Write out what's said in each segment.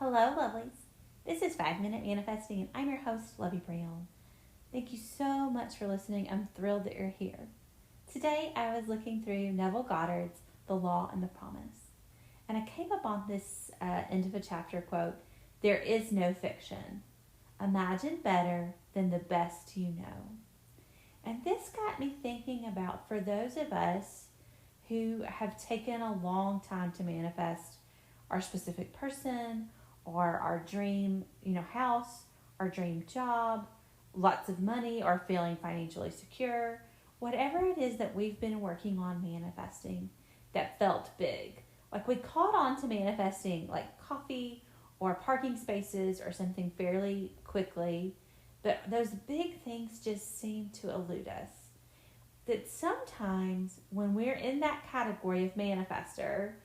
Hello, lovelies. This is 5 Minute Manifesting, and I'm your host, Lovey. Thank you so much for listening. I'm thrilled that you're here. Today, I was looking through Neville Goddard's The Law and the Promise, and I came up on this end of a chapter quote, "There is no fiction. Imagine better than the best you know." And this got me thinking about, for those of us who have taken a long time to manifest our specific person or our dream, house, our dream job, lots of money, or feeling financially secure, whatever it is that we've been working on manifesting that felt big. Like we caught on to manifesting like coffee or parking spaces or something fairly quickly, but those big things just seem to elude us. That sometimes when we're in that category of manifester,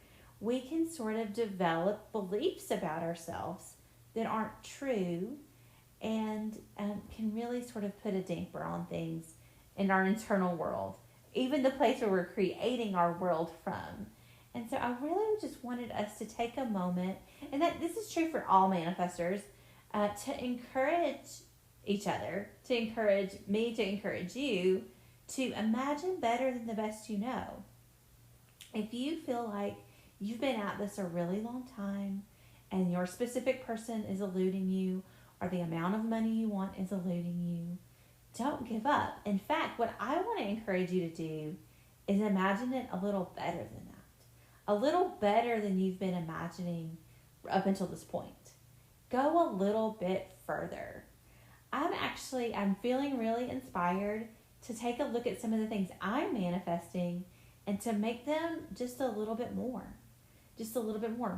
we can sort of develop beliefs about ourselves that aren't true and can really sort of put a damper on things in our internal world, even the place where we're creating our world from. And so I really just wanted us to take a moment, and that this is true for all manifestors, to encourage each other, to encourage me, to encourage you, to imagine better than the best you know. If you feel like you've been at this a really long time and your specific person is eluding you or the amount of money you want is eluding you, don't give up. In fact, what I want to encourage you to do is imagine it a little better than that. A little better than you've been imagining up until this point. Go a little bit further. I'm feeling really inspired to take a look at some of the things I'm manifesting and to make them just a little bit more.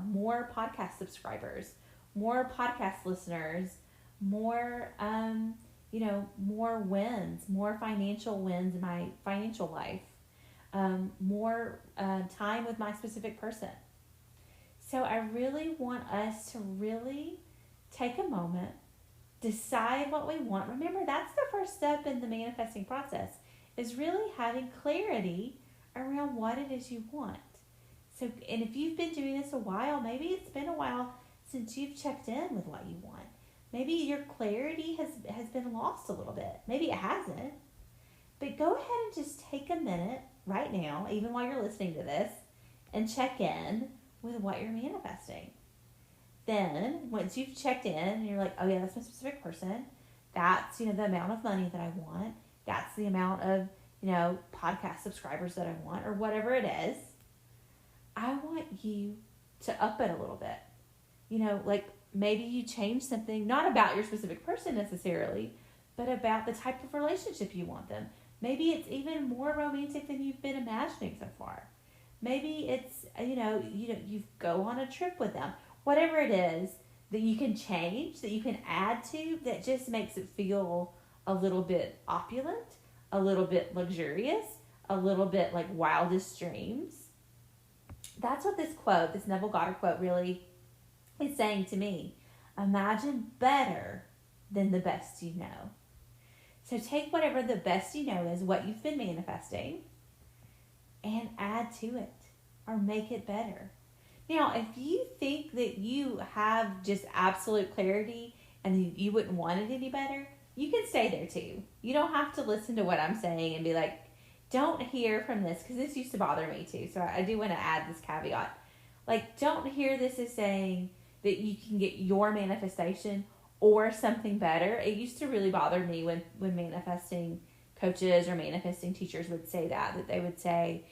More podcast subscribers, more podcast listeners, more wins, more financial wins in my financial life, more time with my specific person. So I really want us to really take a moment, decide what we want. Remember, that's the first step in the manifesting process, is really having clarity around what it is you want. So, and if you've been doing this a while, maybe it's been a while since you've checked in with what you want. Maybe your clarity has been lost a little bit. Maybe it hasn't. But go ahead and just take a minute right now, even while you're listening to this, and check in with what you're manifesting. Then, once you've checked in and you're like, oh yeah, that's my specific person. That's, the amount of money that I want. That's the amount of, podcast subscribers that I want, or whatever it is. I want you to up it a little bit. Like maybe you change something, not about your specific person necessarily, but about the type of relationship you want them. Maybe it's even more romantic than you've been imagining so far. Maybe it's, you go on a trip with them. Whatever it is that you can change, that you can add to, that just makes it feel a little bit opulent, a little bit luxurious, a little bit like wildest dreams. That's what this Neville Goddard quote really is saying to me. Imagine better than the best you know. So take whatever the best you know is, what you've been manifesting, and add to it or make it better. Now, if you think that you have just absolute clarity and you wouldn't want it any better, you can stay there too. You don't have to listen to what I'm saying and be like, don't hear from this, because this used to bother me too. So I do want to add this caveat. Like, don't hear this as saying that you can get your manifestation or something better. It used to really bother me when manifesting coaches or manifesting teachers would say that they would say,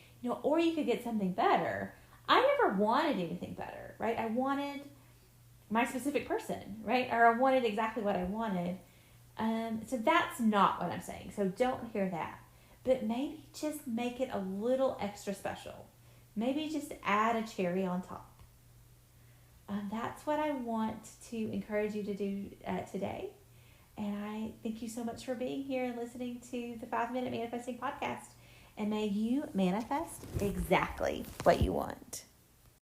or you could get something better. I never wanted anything better, right? I wanted my specific person, right? Or I wanted exactly what I wanted. So that's not what I'm saying. So don't hear that. But maybe just make it a little extra special. Maybe just add a cherry on top. That's what I want to encourage you to do today. And I thank you so much for being here and listening to the 5 Minute Manifesting Podcast. And may you manifest exactly what you want.